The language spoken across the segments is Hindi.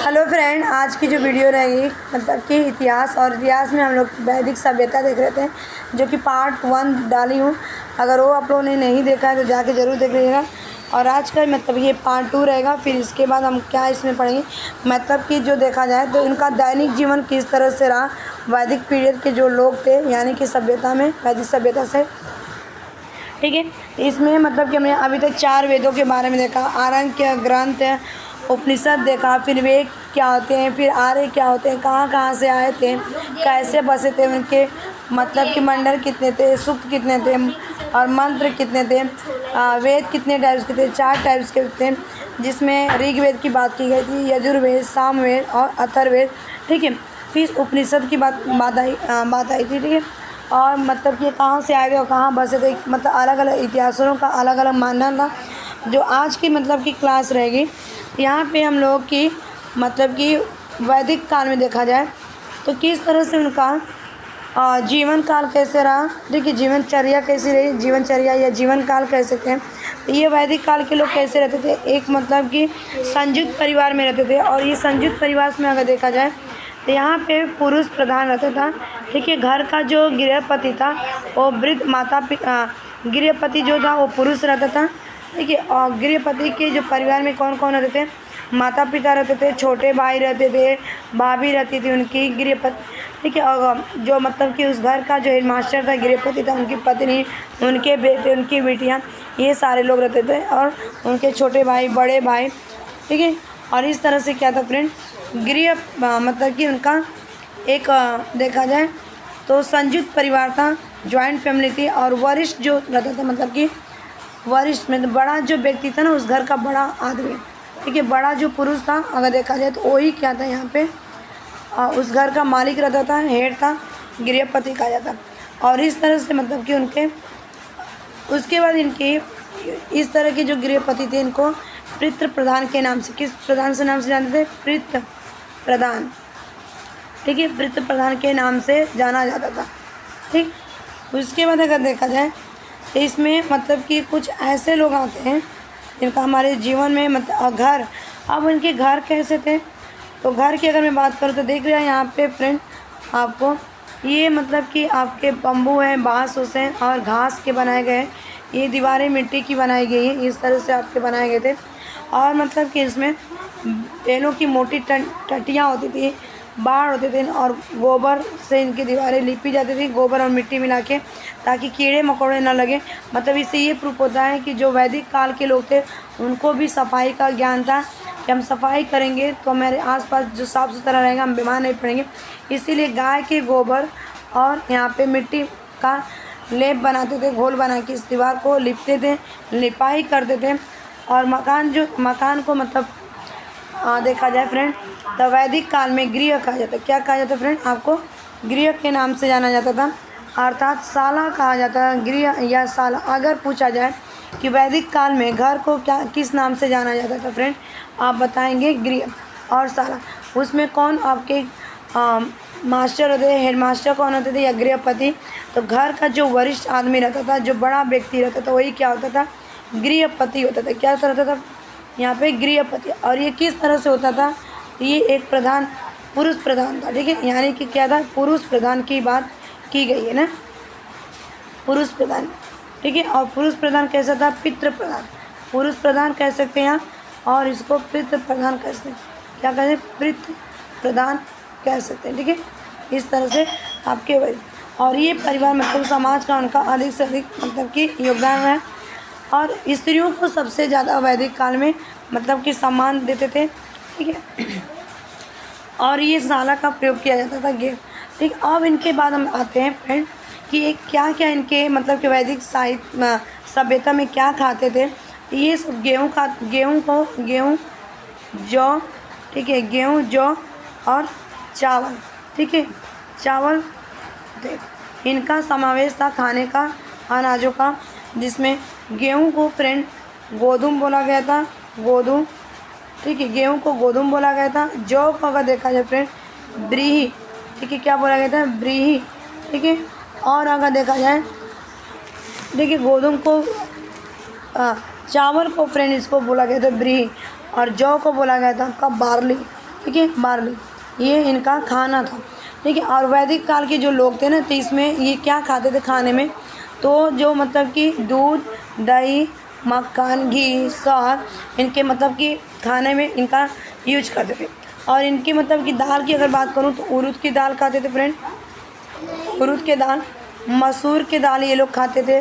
हेलो फ्रेंड, आज की जो वीडियो रहेगी मतलब कि इतिहास में हम लोग वैदिक सभ्यता देख रहे थे, जो कि पार्ट 1 डाली हूँ। अगर वो आप लोगों ने नहीं देखा है तो जाके ज़रूर देख लीजिएगा। और आज का मतलब ये पार्ट 2 रहेगा। फिर इसके बाद हम क्या इसमें पढ़ेंगे, मतलब कि जो देखा जाए तो इनका दैनिक जीवन किस तरह से रहा। वैदिक पीरियड के जो लोग थे यानी कि सभ्यता में, वैदिक सभ्यता से, ठीक है। इसमें मतलब कि हमने अभी तक 4 वेदों के बारे में देखा, आरण्यक, ग्रंथ, उपनिषद देखा, फिर वेद क्या होते हैं, फिर आर्य क्या होते हैं, कहाँ कहाँ से आए थे, कैसे बसे थे, उनके मतलब कि मंडल कितने थे, सूक्त कितने थे और मंत्र कितने थे, वेद कितने टाइप्स के थे, 4 टाइप्स के थे, जिसमें ऋग्वेद की बात की गई थी, यजुर्वेद, सामवेद और अथर्ववेद, ठीक है। फिर उपनिषद की बात आई थी, ठीक है। और मतलब कि कहाँ से आए थे और कहाँ बसे थे, मतलब अलग अलग इतिहासों का अलग अलग मानना था। जो आज की मतलब की क्लास रहेगी, यहाँ पे हम लोग की मतलब कि वैदिक काल में देखा जाए तो किस तरह से उनका जीवन काल कैसे रहा, ठीक है, जीवनचर्या कैसी रही, जीवनचर्या या जीवन काल कह सकते हैं। तो ये वैदिक काल के लोग कैसे रहते थे, एक मतलब कि संयुक्त परिवार में रहते थे। और ये संयुक्त परिवार में अगर देखा जाए तो यहाँ पे पुरुष प्रधान रहता था, ठीक है। घर का जो गृहपति था वो वृद्ध गृहपति जो था वो पुरुष रहता था, ठीक है। और गृहपति के जो परिवार में कौन कौन रहते थे, माता पिता रहते थे, छोटे भाई रहते थे, भाभी रहती थी उनकी गृहपति, ठीक है। और जो मतलब कि उस घर का जो हेडमास्टर था, गृहपति था, उनकी पत्नी, उनके बेटे, उनकी बेटियाँ, ये सारे लोग रहते थे। और उनके छोटे भाई, बड़े भाई, ठीक है। और इस तरह से क्या था फ्रेंड, गृह मतलब कि उनका एक देखा जाए तो संयुक्त परिवार था, जॉइंट फैमिली थी। और वरिष्ठ जो रहता था, मतलब कि वरिष्ठ मतलब बड़ा जो व्यक्ति था ना, उस घर का बड़ा आदमी, ठीक है, बड़ा जो पुरुष था अगर देखा जाए तो वही क्या था यहाँ पे उस घर का मालिक रहता था, हेड था, गृहपति कहा जाता। और इस तरह से मतलब कि उनके उसके बाद इनकी इस तरह के जो गृहपति थे इनको पितृ प्रधान के नाम से, किस प्रधान से नाम से जानते थे, पितृ प्रधान, ठीक है, पितृ प्रधान के नाम से जाना जाता था, ठीक। उसके बाद अगर देखा जाए तो इसमें मतलब कि कुछ ऐसे लोग आते हैं जिनका हमारे जीवन में मतलब घर, अब उनके घर कैसे थे, तो घर की अगर मैं बात करूँ तो देख रहे हैं यहाँ पे फ्रेंड आपको, ये मतलब कि आपके बम्बू हैं, बाँस हैं और घास के बनाए गए, ये दीवारें मिट्टी की बनाई गई हैं, इस तरह से आपके बनाए गए थे। और मतलब कि इसमें पेड़ों की मोटी टटियाँ होती थी, बाढ़ होते थे, और गोबर से इनकी दीवारें लिपी जाती थी, गोबर और मिट्टी मिला के, ताकि कीड़े मकोड़े ना लगे। मतलब इससे ये प्रूफ होता है कि जो वैदिक काल के लोग थे उनको भी सफाई का ज्ञान था कि हम सफाई करेंगे तो हमारे आसपास जो साफ़ सुथरा रहेगा, हम बीमार नहीं पड़ेंगे। इसीलिए गाय के गोबर और यहाँ पे मिट्टी का लेप बनाते थे, घोल बना के इस दीवार को लिपते थे, लिपाई करते थे। और मकान को मतलब देखा जाए फ्रेंड तो वैदिक काल में गृह कहा जाता है। क्या कहा जाता है फ्रेंड, आपको गृह के नाम से जाना जाता था, अर्थात शाला कहा जाता है, गृह या शाला। अगर पूछा जाए कि वैदिक काल में घर को क्या किस नाम से जाना जाता था फ्रेंड, आप बताएंगे गृह और शाला। उसमें कौन आपके मास्टर होते थे, हेड मास्टर कौन होते थे या गृहपति। तो घर का जो वरिष्ठ आदमी रहता था, जो बड़ा व्यक्ति रहता था, वही क्या होता था, गृहपति होता था। क्या रहता था यहाँ पे, गृहपति। और ये किस तरह से होता था, ये एक प्रधान, पुरुष प्रधान था, ठीक है। यानी कि क्या था, पुरुष प्रधान की बात की गई है ना, पुरुष प्रधान, ठीक है। और पुरुष प्रधान कैसा था, पितृ प्रधान, पुरुष प्रधान कह सकते हैं आप, और इसको पितृ प्रधान कह सकते हैं। क्या कहते हैं, पितृ प्रधान कह सकते हैं, ठीक है। इस तरह से आपके और ये परिवार मतलब समाज का उनका अधिक से अधिक मतलब कि योगदान है। और स्त्रियों को सबसे ज़्यादा वैदिक काल में मतलब कि सम्मान देते थे, ठीक है। और ये शाला का प्रयोग किया जाता था, ठीक। अब इनके बाद हम आते हैं फ्रेंड कि क्या क्या इनके मतलब कि वैदिक साहित्य सभ्यता में क्या खाते थे। ये सब गेहूँ, जौ, ठीक है, गेहूँ, जौ और चावल, ठीक है, चावल इनका समावेश था खाने का, अनाजों का, जिसमें गेहूँ को फ्रेंड गोधूम बोला गया था, गोधूम, ठीक है, गेहूँ को गोधूम बोला गया था। जौ को अगर देखा जाए फ्रेंड ब्रीही, ठीक है, क्या बोला गया था, ब्रीही, ठीक है। और अगर देखा जाए देखिए गोधूम को चावल को फ्रेंड इसको बोला गया था ब्रीही, और जौ को बोला गया था आपका बार्ली, ठीक है, बार्ली, ये इनका खाना था। ठीक है, और वैदिक काल के जो लोग थे ना, तो इसमें ये क्या खाते थे खाने में, तो जो मतलब कि दूध, दही, मक्खन, घी, शहद, इनके मतलब कि खाने में इनका यूज करते थे। और इनकी मतलब कि दाल की अगर बात करूँ तो उड़द की दाल खाते थे फ्रेंड, उड़द के दाल, मसूर के दाल ये लोग खाते थे।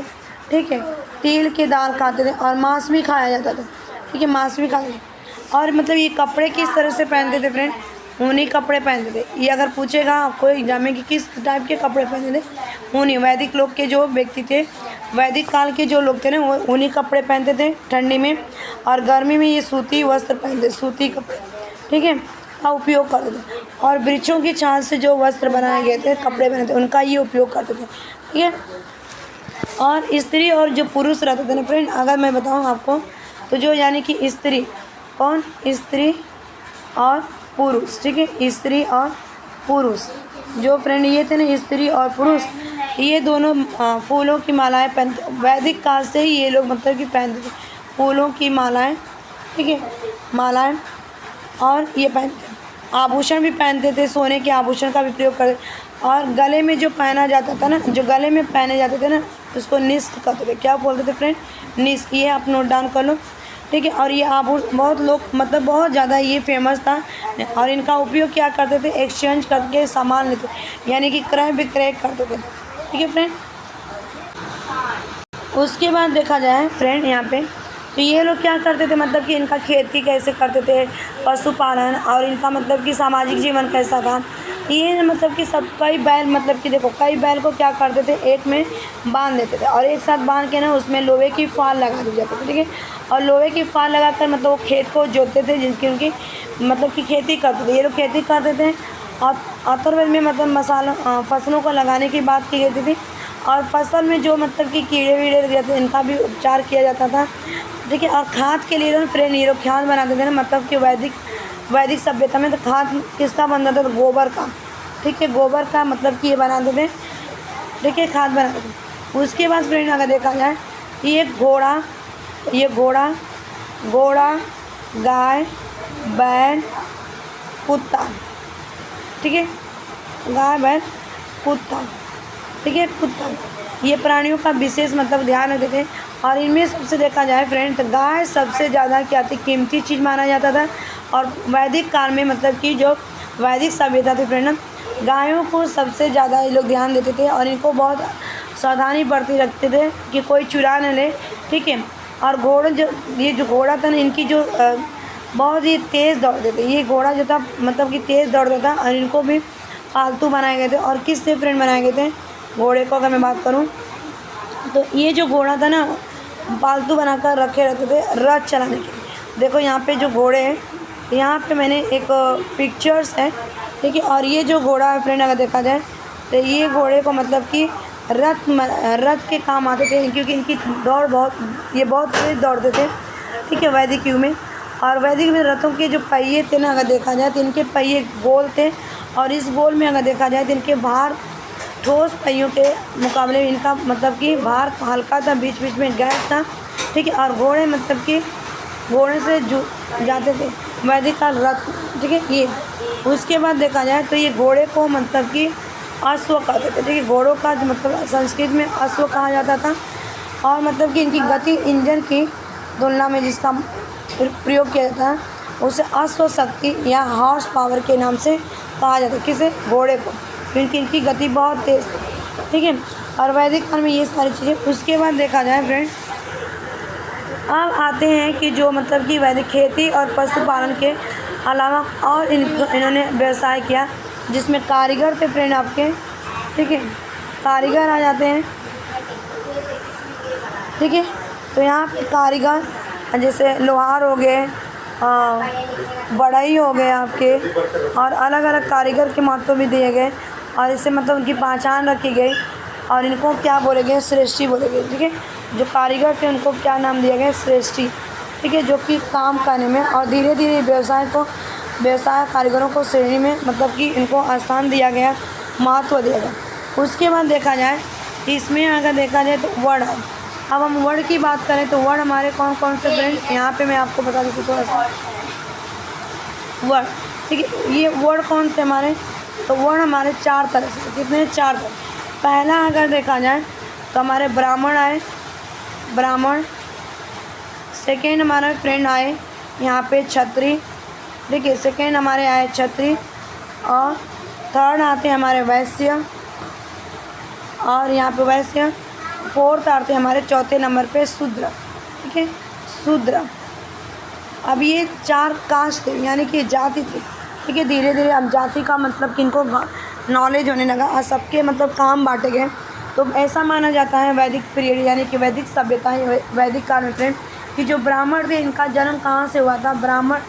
ठीक है, तिल के दाल खाते थे, और मांस भी खाया जाता था। ठीक है, मांस भी खाते थे। और मतलब ये कपड़े किस तरह से पहनते थे फ्रेंड, ऊनी कपड़े पहनते थे। ये अगर पूछेगा आपको एग्जाम में कि किस टाइप के कपड़े पहनते थे, ऊनी। वैदिक लोग के जो व्यक्ति थे, वैदिक काल के जो लोग थे ना, वो ऊनी कपड़े पहनते थे ठंडी में, और गर्मी में ये सूती वस्त्र पहनते, सूती कपड़े, ठीक है, का उपयोग करते थे। और वृक्षों की छाल से जो वस्त्र बनाए गए थे, कपड़े बने थे, उनका ये उपयोग करते थे। ठीक है, और स्त्री और जो पुरुष रहते थे ना फ्रेंड, अगर मैं बताऊँ आपको, तो जो यानी कि स्त्री, कौन, स्त्री और पुरुष। ठीक है, स्त्री और पुरुष जो फ्रेंड ये थे ना, स्त्री और पुरुष, ये दोनों फूलों की मालाएं पहनते। वैदिक काल से ही ये लोग मतलब कि पहनते थे फूलों की मालाएं। ठीक है, मालाएं, और ये पहनते, आभूषण भी पहनते थे, सोने के आभूषण का भी प्रयोग करते। और गले में जो पहना जाता था ना, जो गले में पहने जाते थे ना, उसको निष्क कहते थे। क्या बोलते थे फ्रेंड, निष्क। ये आप नोट डाउन कर लो। ठीक है, और ये आभूषण बहुत लोग मतलब बहुत ज़्यादा ये फेमस था, और इनका उपयोग क्या करते थे, एक्सचेंज करके सामान लेते, यानी कि क्रय विक्रय करते थे। ठीक है फ्रेंड, उसके बाद देखा जाए फ्रेंड यहाँ पे, तो ये लोग क्या करते थे, मतलब कि इनका खेती कैसे करते थे, पशुपालन, और इनका मतलब कि सामाजिक जीवन कैसा था। ये मतलब कि सब कई बैल, मतलब कि देखो कई बैल को क्या करते थे, एक में बांध देते थे, और एक साथ बांध के ना उसमें लोहे की फाल लगा दी जाती थी। ठीक है, और लोहे की फाल लगाकर मतलब वो खेत को जोतते थे, जिनकी उनकी मतलब कि खेती करते थे। ये लोग खेती करते थे। और अथर्ववेद में मतलब मसालों फसलों को लगाने की बात की गई थी, और फसल में जो मतलब कि कीड़े वीड़े लग जाते थे, इनका भी उपचार किया जाता था। ठीक है, और खाद के लिए ना फ्रेंड ये लोग खाद बनाते थे ना, मतलब कि वैदिक सभ्यता में तो खाद किसका बनता था, तो गोबर का। ठीक है, गोबर का मतलब कि ये बनाते थे। ठीक है, खाद बनाते थे। उसके बाद फ्रेंड अगर देखा जाए, ये घोड़ा, गाय, बैल, कुत्ता। ठीक है, गाय, बैल, कुत्ता। ठीक है, कुत्ता, ये प्राणियों का विशेष मतलब ध्यान रखते थे। और इनमें सबसे देखा जाए फ्रेंड, तो गाय सबसे ज़्यादा क्या थी, कीमती चीज़ माना जाता था। और वैदिक काल में मतलब कि जो वैदिक सभ्यता थी फ्रेंड, गायों को सबसे ज़्यादा ये लोग ध्यान देते थे, और इनको बहुत सावधानी बरती रखते थे कि कोई चुरा न ले। ठीक है, और घोड़ा, ये जो घोड़ा था ना, इनकी जो बहुत ही तेज़ दौड़ते थे। ये घोड़ा जो था मतलब कि तेज़ दौड़ता था, और इनको भी पालतू बनाए गए थे। और किससे फ्रेंड बनाए गए थे, घोड़े को अगर मैं बात करूँ, तो ये जो घोड़ा था ना, पालतू बनाकर रखे रहते थे रथ चलाने के लिए। देखो यहाँ पे जो घोड़े हैं, यहाँ पे मैंने एक पिक्चर्स है। ठीक है, और ये जो घोड़ा है फ्रेंड अगर देखा जाए, तो ये घोड़े को मतलब कि रथ के काम आते थे, क्योंकि इनकी दौड़ ये बहुत तेज़ दौड़ते थे। ठीक है, वैदिक युग में। और वैदिक में रथों के जो पहिए थे ना, अगर देखा जाए तो इनके पहिए गोल थे, और इस गोल में अगर देखा जाए तो इनके भार ठोस पहियों के मुकाबले में इनका मतलब कि भार हल्का था, बीच बीच में गैस था। ठीक है, और घोड़े मतलब कि घोड़े से जाते थे, वैदिक का रथ। ठीक है, ये उसके बाद देखा जाए तो ये घोड़े को मतलब कि अश्व कहते थे। ठीक है, घोड़ों का मतलब संस्कृत में अश्व कहा जाता था। और मतलब कि इनकी गति इंजन की तुलना में जिसका प्रयोग किया जाता है, उसे अश्व शक्ति या हॉर्स पावर के नाम से कहा जाता है। किसे, घोड़े को, क्योंकि इनकी गति बहुत तेज़। ठीक है, और वैदिक काल में ये सारी चीज़ें। उसके बाद देखा जाए फ्रेंड, अब आते हैं कि जो मतलब कि वैदिक खेती और पशुपालन के अलावा और इन्होंने व्यवसाय किया, जिसमें कारीगर थे फ्रेंड आपके। ठीक है, कारीगर आ जाते हैं। ठीक है, तो यहाँ पे कारीगर जैसे लोहार हो गए, बढ़ई हो गए आपके, और अलग अलग कारीगर के महत्व भी दिए गए, और इससे मतलब उनकी पहचान रखी गई, और इनको क्या बोले गए, श्रेष्ठी बोले गए। ठीक है, जो कारीगर थे उनको क्या नाम दिया गया, श्रेष्ठी। ठीक है, जो कि काम करने में, और धीरे धीरे व्यवसाय कारीगरों को श्रेणी में मतलब कि इनको स्थान दिया गया, महत्व दिया गया। उसके बाद देखा जाए, इसमें अगर देखा जाए तो वर्ड है। अब हम वर्ड की बात करें तो वर्ड हमारे कौन कौन से फ्रेंड, यहाँ पे मैं आपको बता दूँ थोड़ा सा। वर्ड ठीक है। ये वर्ड कौन से हमारे, तो वर्ड हमारे 4 तरह से, कितने 4 तरह। पहला अगर देखा जाए तो हमारे ब्राह्मण आए, ब्राह्मण। सेकेंड हमारा फ्रेंड आए यहाँ पे क्षत्रिय, देखिए सेकेंड हमारे आए क्षत्रिय। और थर्ड आते हमारे वैश्य, और यहाँ पे वैश्य। फोर्थ आते हमारे चौथे नंबर पे शूद्र, ठीक है, शूद्र। अब ये 4 कास्ट थे, यानी कि जाति थी, ठीक है। धीरे धीरे अब जाति का मतलब किनको नॉलेज होने लगा और सबके मतलब काम बांटे गए। तो ऐसा माना जाता है वैदिक पीरियड, यानी कि वैदिक सभ्यता, वैदिक काल में फ्रेंड, कि जो ब्राह्मण थे इनका जन्म कहाँ से हुआ था, ब्राह्मण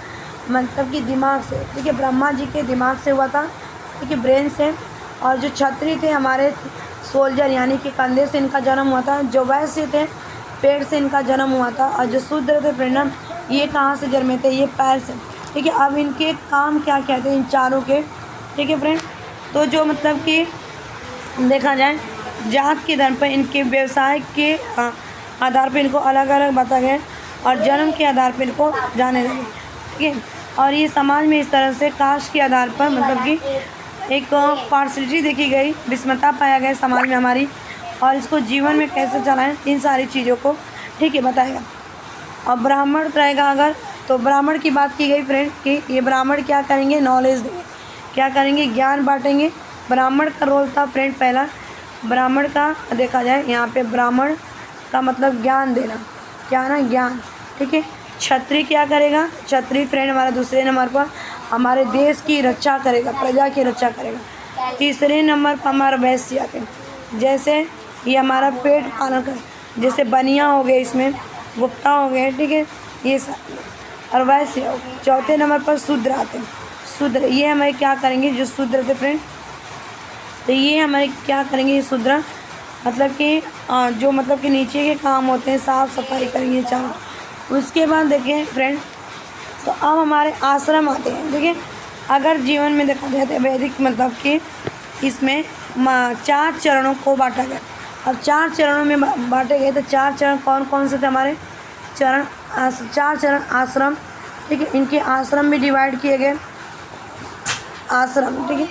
मतलब कि दिमाग से, ठीक है, ब्रह्मा जी के दिमाग से हुआ था, ठीक है, ब्रेन से। और जो क्षत्रिय थे हमारे सोल्जर, यानी कि कंधे से इनका जन्म हुआ था। जो वैश्य थे पेड़ से इनका जन्म हुआ था। और जो शूद्र थे फ्रेंड, ये कहाँ से जन्मे थे, ये पैर से, ठीक है। अब इनके काम क्या क्या थे इन चारों के, ठीक है फ्रेंड। तो जो मतलब कि देखा जाए जात के धर्म पर इनके व्यवसाय के आधार पर इनको अलग अलग बताया गया और जन्म के आधार पर इनको जाने लगे, ठीक है। और ये समाज में इस तरह से कास्ट के आधार पर मतलब कि एक पार्शलिटी देखी गई, विषमता पाया गया समाज में हमारी, और इसको जीवन में कैसे चलाएं इन सारी चीज़ों को, ठीक है, बताएगा। और ब्राह्मण रहेगा अगर, तो ब्राह्मण की बात की गई फ्रेंड कि ये ब्राह्मण क्या करेंगे, नॉलेज देंगे, क्या करेंगे, ज्ञान बांटेंगे। ब्राह्मण का रोल था फ्रेंड पहला, ब्राह्मण का देखा जाए यहाँ पे ब्राह्मण का मतलब ज्ञान देना, क्या ना, ज्ञान, ठीक है। क्षत्रिय क्या करेगा, क्षत्रिय फ्रेंड हमारा दूसरे नंबर पर हमारे देश की रक्षा करेगा, प्रजा की रक्षा करेगा। तीसरे नंबर पर हमारा वैश्य आते हैं, जैसे ये हमारा पेट पालन कर, जैसे बनिया हो गए, इसमें गुप्ता हो गए, ठीक है, ये सब। और वैश्य चौथे नंबर पर शूद्र आते हैं, शूद्र ये हमारे क्या करेंगे, जो शूद्र थे फ्रेंड, तो ये हमारे क्या करेंगे, ये शूद्र मतलब कि जो मतलब कि नीचे के काम होते हैं, साफ़ सफाई करेंगे चारों। उसके बाद देखें फ्रेंड, तो अब हमारे आश्रम आते हैं, देखिए। अगर जीवन में देखा जाए तो वैदिक मतलब कि इसमें 4 चरणों को बांटा गया। अब 4 चरणों में बांटे गए, तो 4 चरण कौन कौन से थे हमारे, 4 चरण आश्रम, ठीक है। इनके आश्रम भी डिवाइड किए गए, आश्रम, ठीक है।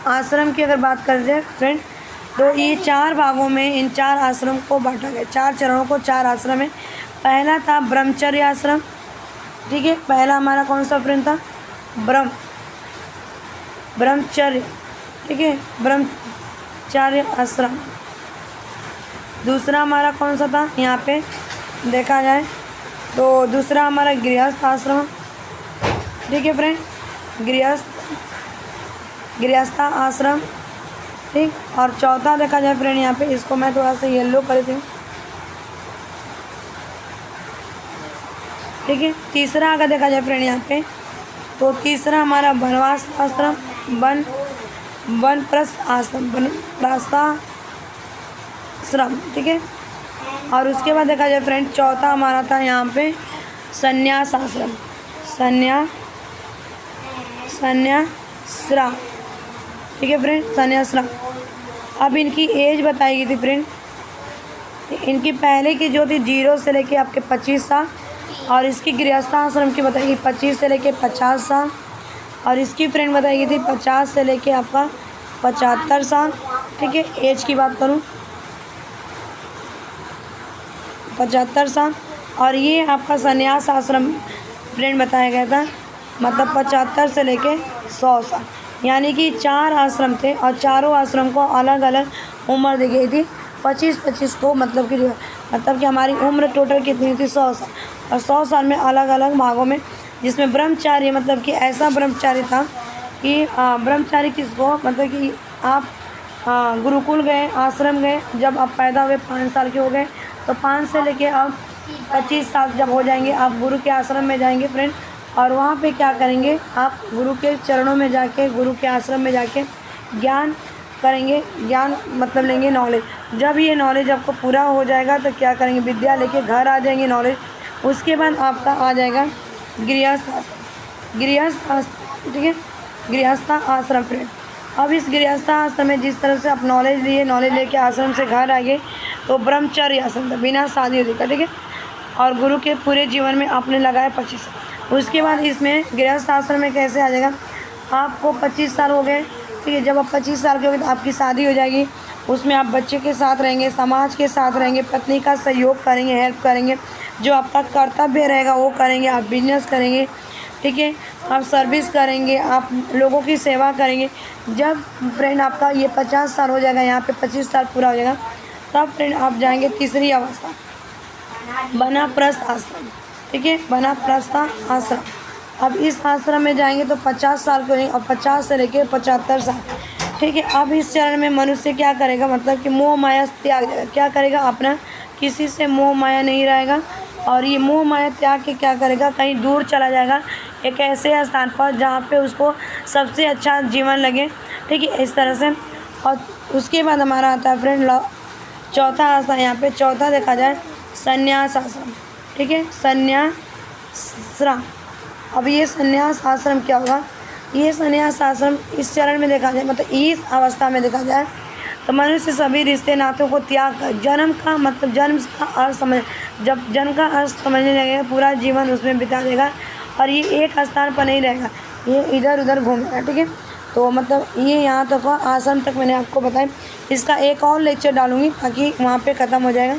आश्रम की अगर बात कर जाए फ्रेंड, तो ये 4 भागों में इन 4 आश्रम को बांटा गया, 4 चरणों को 4 आश्रम है। पहला था ब्रह्मचर्य आश्रम, ठीक है, पहला हमारा कौन सा फ्रेंड था, ब्रह्मचर्य, ठीक है, ब्रह्मचर्य आश्रम। दूसरा हमारा कौन सा था, यहाँ पे देखा जाए तो दूसरा हमारा गृहस्थ आश्रम, ठीक है फ्रेंड, गृहस्थ आश्रम, ठीक। और चौथा देखा जाए फ्रेंड, यहाँ पे इसको मैं थोड़ा सा येलो कर देती हूँ, ठीक है। तीसरा अगर देखा जाए फ्रेंड यहाँ पे, तो तीसरा हमारा वनवास आश्रम, वनप्रस्थ आश्रम, वनप्रस्थाश्रम, ठीक है। और उसके बाद देखा जाए फ्रेंड, चौथा हमारा था यहाँ पे संन्यास आश्रम, संन्याश्रम, ठीक है फ्रेंड, संन्याश्रम। अब इनकी एज बताई गई थी फ्रेंड, इनकी पहले की जो थी 0 से लेके आपके 25 साल, और इसकी गृहस्थ आश्रम की बताई गई 25 से लेके 50 साल, और इसकी फ्रेंड बताई गई थी 50 से लेके आपका 75 साल, ठीक है। एज की बात करूं 75 साल। और ये आपका संन्यास आश्रम फ्रेंड बताया गया था, मतलब 75 से लेके 100 साल, यानी कि 4 आश्रम थे और चारों आश्रम को अलग अलग उम्र दी गई थी, 25-25 को मतलब कि हमारी उम्र टोटल कितनी थी, 100 साल। और 100 साल में अलग अलग भागों में, जिसमें ब्रह्मचारी मतलब कि ऐसा ब्रह्मचारी था कि ब्रह्मचारी किसको मतलब कि आप गुरुकुल गए, आश्रम गए, जब आप पैदा हुए 5 साल के हो गए, तो 5 से लेके आप 25 साल जब हो जाएंगे, आप गुरु के आश्रम में जाएंगे फ्रेंड। और वहाँ पे क्या करेंगे, आप गुरु के चरणों में जाके, गुरु के आश्रम में जाके ज्ञान करेंगे, ज्ञान मतलब लेंगे नॉलेज। जब ये नॉलेज आपको पूरा हो जाएगा तो क्या करेंगे, विद्या लेके घर आ जाएंगे नॉलेज। उसके बाद आपका आ जाएगा गृहस्थ, ठीक है, गृहस्थ आश्रम फ्रेंड। अब इस गृहस्थ आश्रम में जिस तरह से आप नॉलेज लिए, नॉलेज लेके आश्रम से घर आ गए, तो ब्रह्मचर्य आश्रम था, बिना शादी होने का, ठीक है। और गुरु के पूरे जीवन में आपने लगाए 25 साल। उसके बाद इसमें गृहस्थ आश्रम में कैसे आ जाएगा, आपको 25 साल हो गए, ठीक है। जब आप 25 साल के हो गए तो आपकी शादी हो जाएगी। उसमें आप बच्चे के साथ रहेंगे, समाज के साथ रहेंगे, पत्नी का सहयोग करेंगे, हेल्प करेंगे, जो आपका कर्तव्य रहेगा वो करेंगे। आप बिजनेस करेंगे, ठीक है, आप सर्विस करेंगे, आप लोगों की सेवा करेंगे। जब फ्रेंड आपका ये 50 साल हो जाएगा, यहाँ पे 25 साल पूरा हो जाएगा, तब फ्रेंड आप जाएंगे तीसरी अवस्था, वानप्रस्थ आश्रम, ठीक है, वानप्रस्थ आश्रम। अब इस आश्रम में जाएंगे तो 50 साल के होंगे और 50 से लेकर 75 साल, ठीक है। अब इस चरण में मनुष्य क्या करेगा, मतलब कि मोह माया त्याग देगा। क्या करेगा, अपना किसी से मोह माया नहीं रहेगा, और ये मोह माया त्याग के क्या करेगा, कहीं दूर चला जाएगा, एक ऐसे स्थान पर जहाँ पे उसको सबसे अच्छा जीवन लगे, ठीक है, इस तरह से। और उसके बाद हमारा आता है फ्रेंड चौथा आश्रम। यहाँ पे चौथा देखा जाए संन्यास आश्रम, ठीक है, संन्याश्रम। अब ये संन्यास आश्रम क्या होगा, ये संन्यास आश्रम इस चरण में देखा जाए, मतलब इस अवस्था में देखा जाए तो मनुष्य सभी रिश्ते नातों को त्याग कर जन्म का मतलब जन्म का अर्थ समझ, जब जन्म का अर्थ समझने लगेगा पूरा जीवन उसमें बिता देगा, और ये एक स्थान पर नहीं रहेगा, ये इधर उधर घूमेगा, ठीक है। तो मतलब ये यहाँ तक आश्रम तक मैंने आपको बताया। इसका एक और लेक्चर डालूँगी ताकि वहाँ पे ख़त्म हो जाएगा।